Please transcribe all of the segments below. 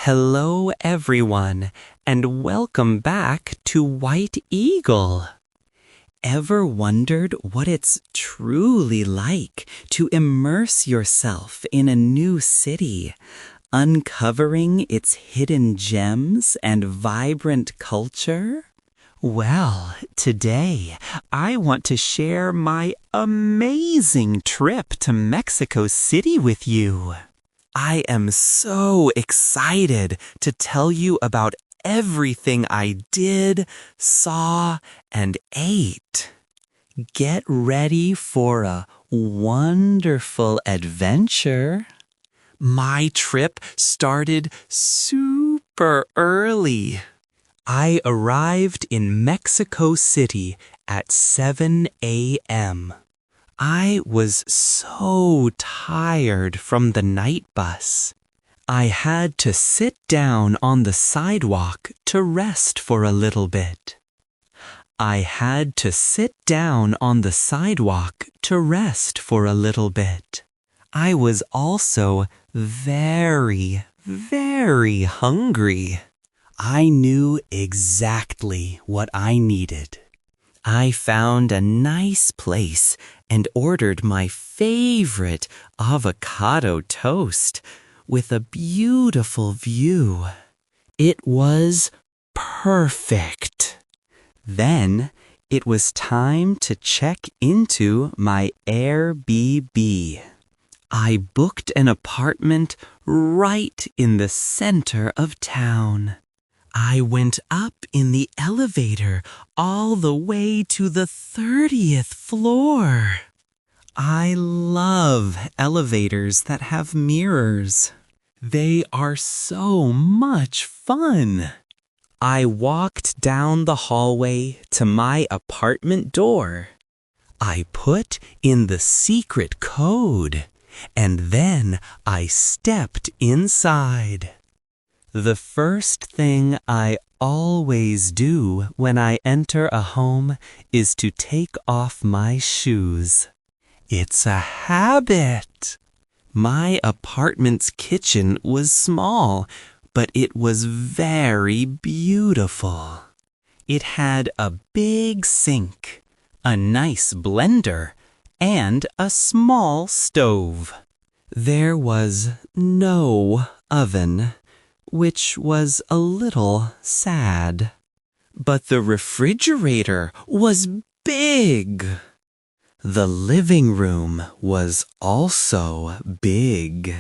Hello, everyone, and welcome back to White Eagle. Ever wondered what it's truly like to immerse yourself in a new city, uncovering its hidden gems and vibrant culture? Well, today I want to share my amazing trip to Mexico City with you. I am so excited to tell you about everything I did, saw, and ate. Get ready for a wonderful adventure. My trip started super early. I arrived in Mexico City at 7 a.m. I was so tired from the night bus. I had to sit down on the sidewalk to rest for a little bit. I was also very, very hungry. I knew exactly what I needed. I found a nice place and ordered my favorite avocado toast with a beautiful view. It was perfect. Then it was time to check into my Airbnb. I booked an apartment right in the center of town. I went up in the elevator all the way to the 30th floor. I love elevators that have mirrors. They are so much fun. I walked down the hallway to my apartment door. I put in the secret code, and then I stepped inside. The first thing I always do when I enter a home is to take off my shoes. It's a habit. My apartment's kitchen was small, but it was very beautiful. It had a big sink, a nice blender, and a small stove. There was no oven, which was a little sad. But the refrigerator was big. The living room was also big.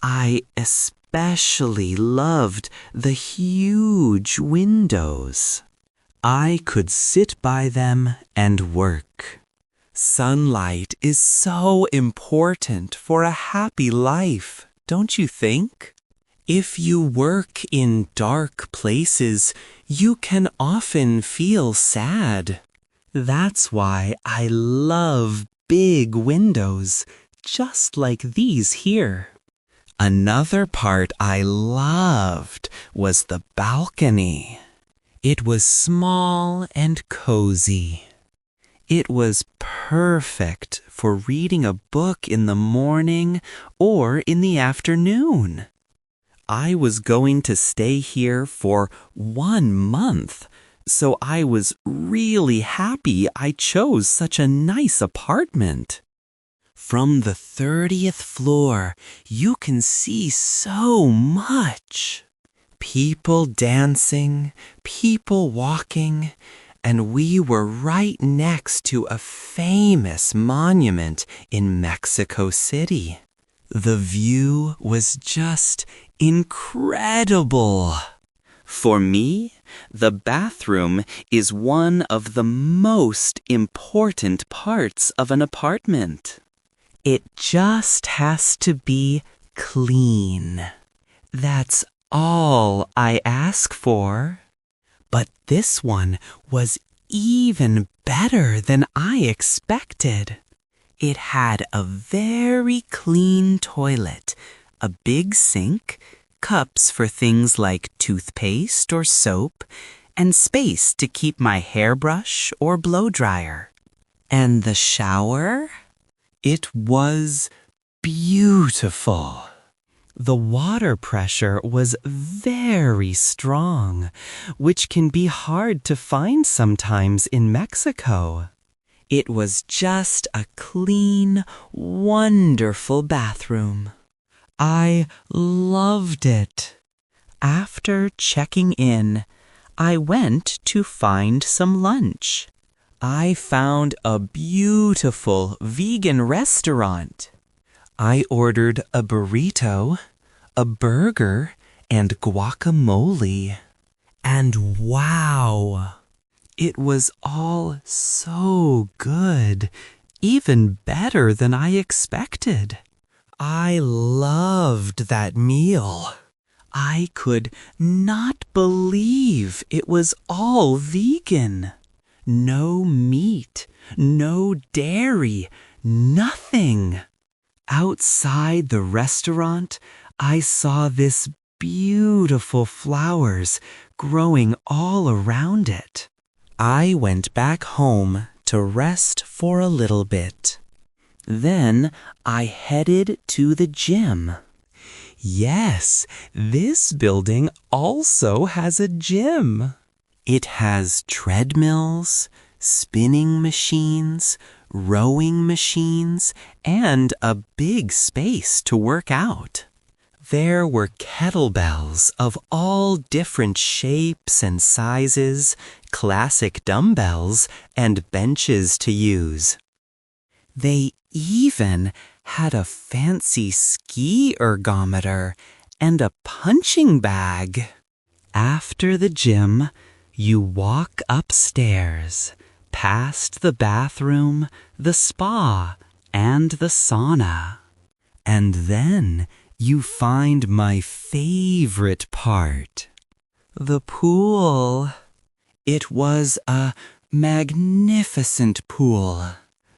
I especially loved the huge windows. I could sit by them and work. Sunlight is so important for a happy life, don't you think? If you work in dark places, you can often feel sad. That's why I love big windows, just like these here. Another part I loved was the balcony. It was small and cozy. It was perfect for reading a book in the morning or in the afternoon. I was going to stay here for 1 month, so I was really happy I chose such a nice apartment. From the 30th floor, you can see so much. People dancing, people walking, and we were right next to a famous monument in Mexico City. The view was just incredible. For me, the bathroom is one of the most important parts of an apartment. It just has to be clean. That's all I ask for. But this one was even better than I expected. It had a very clean toilet, a big sink, cups for things like toothpaste or soap, and space to keep my hairbrush or blow dryer. And the shower? It was beautiful. The water pressure was very strong, which can be hard to find sometimes in Mexico. It was just a clean, wonderful bathroom. I loved it. After checking in, I went to find some lunch. I found a beautiful vegan restaurant. I ordered a burrito, a burger, and guacamole. And wow! It was all so good, even better than I expected. I loved that meal. I could not believe it was all vegan. No meat, no dairy, nothing. Outside the restaurant, I saw this beautiful flowers growing all around it. I went back home to rest for a little bit. Then I headed to the gym. Yes, this building also has a gym. It has treadmills, spinning machines, rowing machines, and a big space to work out. There were kettlebells of all different shapes and sizes, classic dumbbells, and benches to use. They even had a fancy ski ergometer and a punching bag. After the gym, you walk upstairs, past the bathroom, the spa, and the sauna. And then you find my favorite part, the pool. It was a magnificent pool.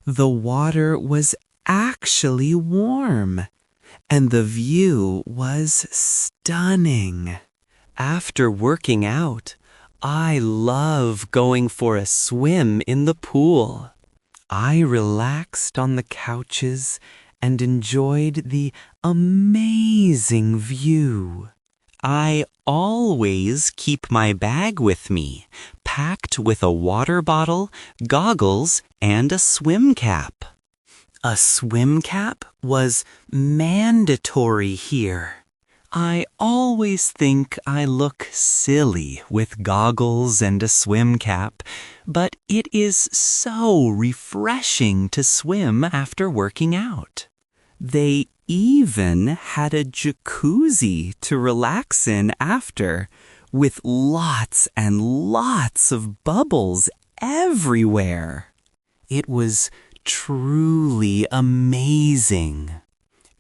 The water was actually warm, and the view was stunning. After working out, I love going for a swim in the pool. I relaxed on the couches and enjoyed the amazing view. I always keep my bag with me, packed with a water bottle, goggles, and a swim cap. A swim cap was mandatory here. I always think I look silly with goggles and a swim cap, but it is so refreshing to swim after working out. They even had a jacuzzi to relax in after, with lots and lots of bubbles everywhere. It was truly amazing.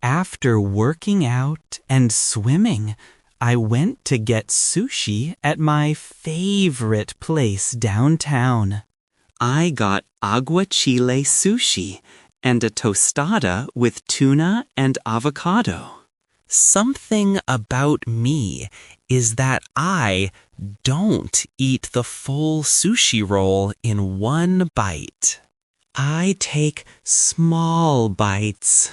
After working out and swimming, I went to get sushi at my favorite place downtown. I got aguachile sushi and a tostada with tuna and avocado. Something about me is that I don't eat the full sushi roll in one bite. I take small bites.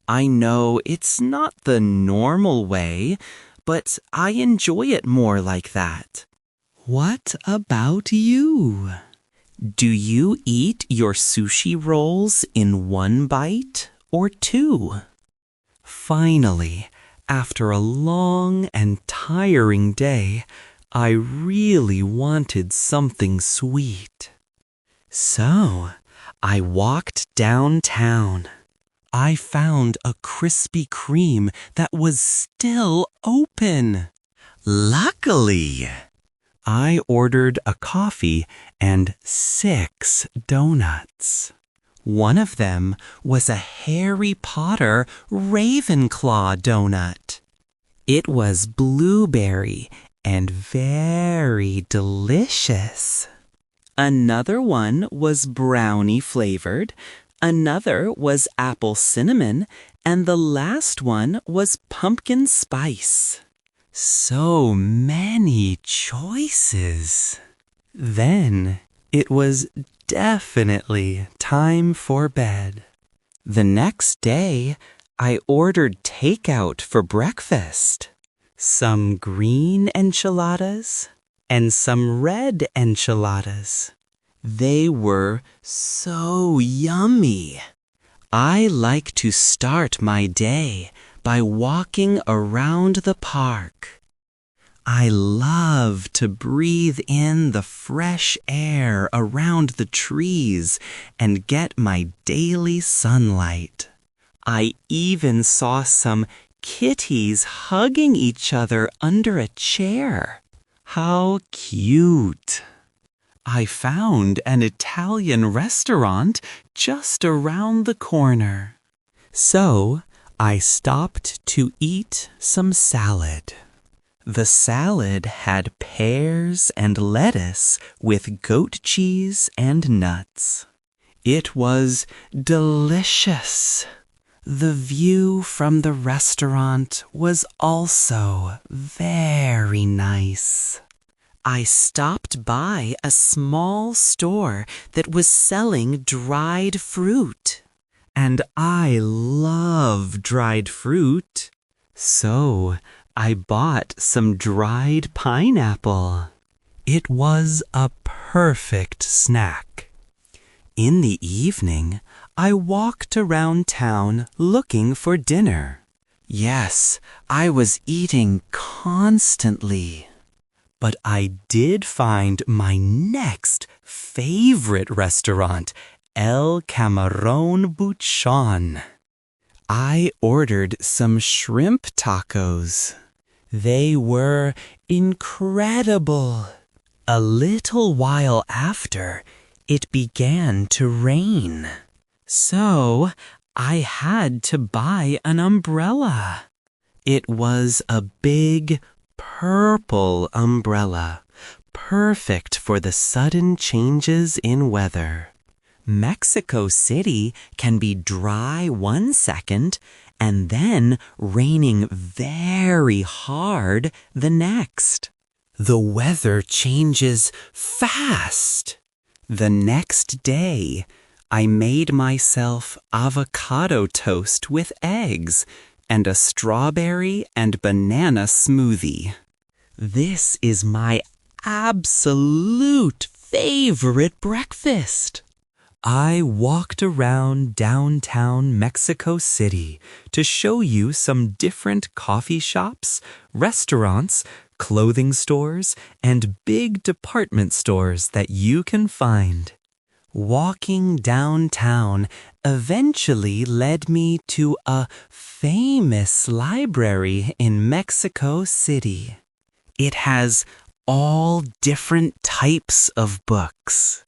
I know it's not the normal way, but I enjoy it more like that. What about you? Do you eat your sushi rolls in one bite or two? Finally, after a long and tiring day, I really wanted something sweet. So, I walked downtown. I found a Krispy Kreme that was still open. Luckily, I ordered a coffee and 6 donuts. One of them was a Harry Potter Ravenclaw donut. It was blueberry and very delicious. Another one was brownie flavored, another was apple cinnamon, and the last one was pumpkin spice. So many choices. Then it was definitely time for bed. The next day, I ordered takeout for breakfast. Some green enchiladas and some red enchiladas. They were so yummy. I like to start my day by walking around the park. I love to breathe in the fresh air around the trees and get my daily sunlight. I even saw some kitties hugging each other under a chair. How cute! I found an Italian restaurant just around the corner. So I stopped to eat some salad. The salad had pears and lettuce with goat cheese and nuts. It was delicious. The view from the restaurant was also very nice. I stopped by a small store that was selling dried fruit. And I love dried fruit. So I bought some dried pineapple. It was a perfect snack. In the evening, I walked around town looking for dinner. Yes, I was eating constantly. But I did find my next favorite restaurant, El Camarón Buchon. I ordered some shrimp tacos. They were incredible. A little while after, it began to rain. So I had to buy an umbrella. It was a big purple umbrella, perfect for the sudden changes in weather. Mexico City can be dry one second and then raining very hard the next. The weather changes fast. The next day, I made myself avocado toast with eggs and a strawberry and banana smoothie. This is my absolute favorite breakfast. I walked around downtown Mexico City to show you some different coffee shops, restaurants, clothing stores, and big department stores that you can find. Walking downtown eventually led me to a famous library in Mexico City. It has all different types of books.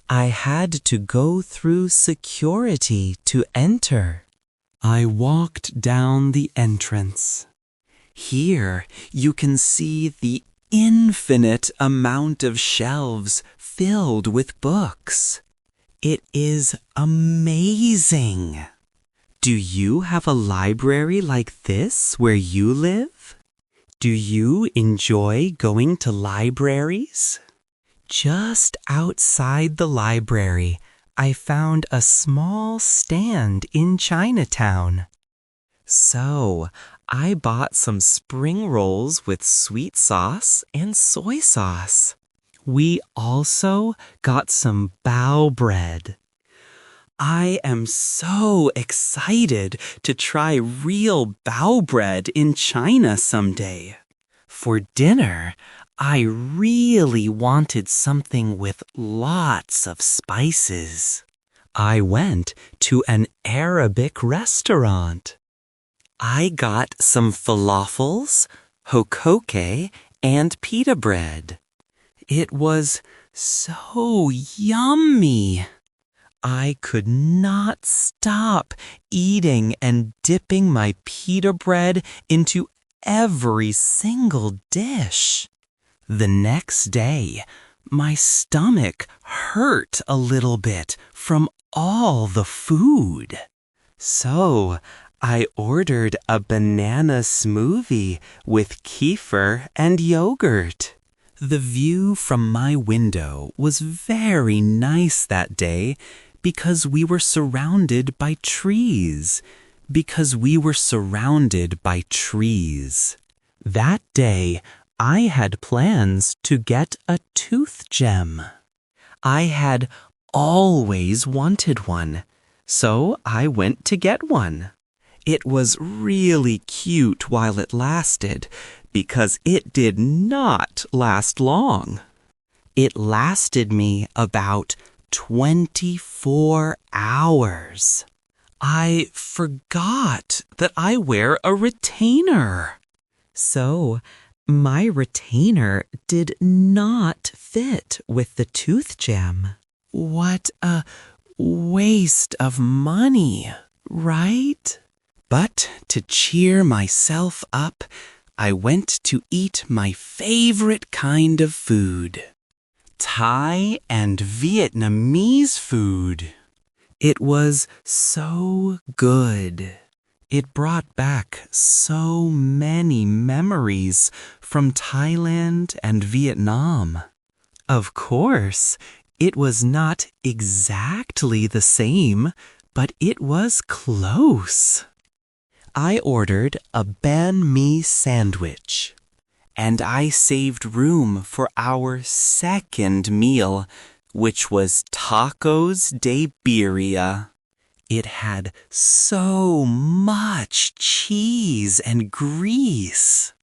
I had to go through security to enter. I walked down the entrance. Here you can see the infinite amount of shelves filled with books. It is amazing. Do you have a library like this where you live? Do you enjoy going to libraries? Just outside the library, I found a small stand in Chinatown. So, I bought some spring rolls with sweet sauce and soy sauce. We also got some bao bread. I am so excited to try real bao bread in China someday. For dinner, I really wanted something with lots of spices. I went to an Arabic restaurant. I got some falafels, hokoke, and pita bread. It was so yummy. I could not stop eating and dipping my pita bread into every single dish. The next day, my stomach hurt a little bit from all the food. So, I ordered a banana smoothie with kefir and yogurt. The view from my window was very nice that day because we were surrounded by trees. because we were surrounded by trees. That day, I had plans to get a tooth gem. I had always wanted one, so I went to get one. It was really cute while it lasted, because it did not last long. It lasted me about 24 hours. I forgot that I wear a retainer. So, my retainer did not fit with the tooth gem. What a waste of money, right? But to cheer myself up, I went to eat my favorite kind of food. Thai and Vietnamese food. It was so good. It brought back so many memories from Thailand and Vietnam. Of course, it was not exactly the same, but it was close. I ordered a banh mi sandwich, and I saved room for our second meal, which was tacos de birria. It had so much cheese and grease.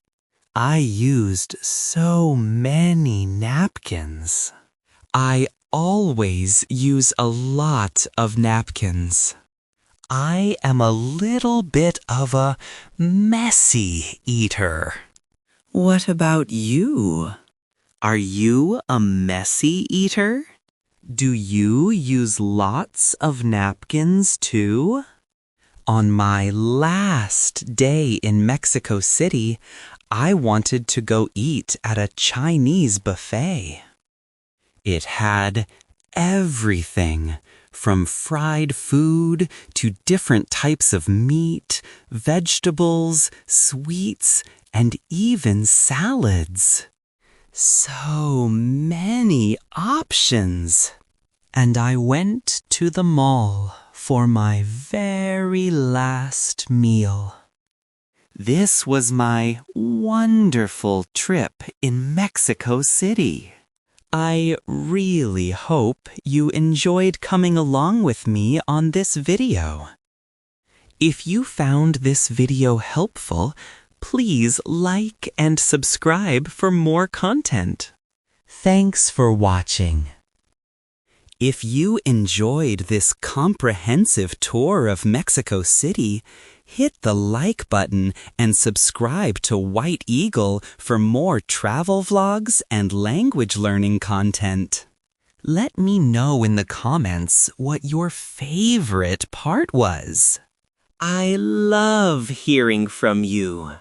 I used so many napkins. I always use a lot of napkins. I am a little bit of a messy eater. What about you? Are you a messy eater? Do you use lots of napkins too? On my last day in Mexico City, I wanted to go eat at a Chinese buffet. It had everything from fried food to different types of meat, vegetables, sweets, and even salads. So many options. And I went to the mall for my very last meal. This was my wonderful trip in Mexico City. I really hope you enjoyed coming along with me on this video. If you found this video helpful, please like and subscribe for more content. Thanks for watching. If you enjoyed this comprehensive tour of Mexico City, hit the like button and subscribe to White Eagle for more travel vlogs and language learning content. Let me know in the comments what your favorite part was. I love hearing from you.